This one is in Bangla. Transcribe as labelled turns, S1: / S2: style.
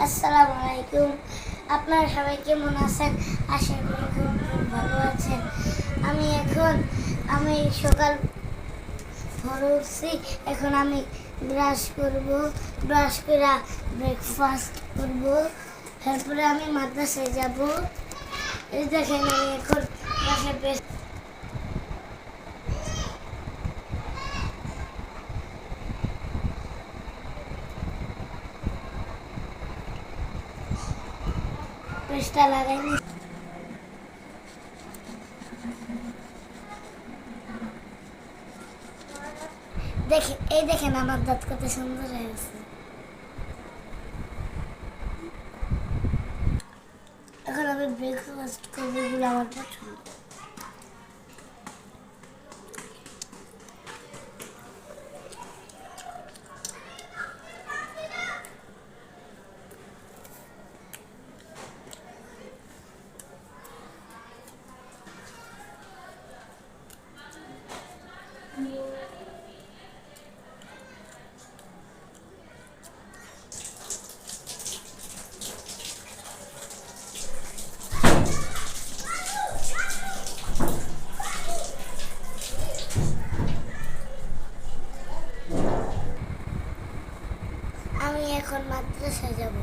S1: আসসালামু আলাইকুম। আপনারা সবাই কেমন আছেন? আশা করি খুব ভালো আছেন। আমি সকাল ভোরে উঠছি। এখন আমি ব্রাশ করে ব্রেকফাস্ট করব। তারপরে আমি মাদ্রাসায় যাব। এই দেখেন আমি এখন বাসায় পেস্টটা লাগাই নি। দেখেন আমার দাঁত কত সুন্দর হয়েছে। এখন আমি ব্রেকফাস্ট করবো, এগুলো আমার পছন্দ। আমি এখন মাদ্রাসায় যাব।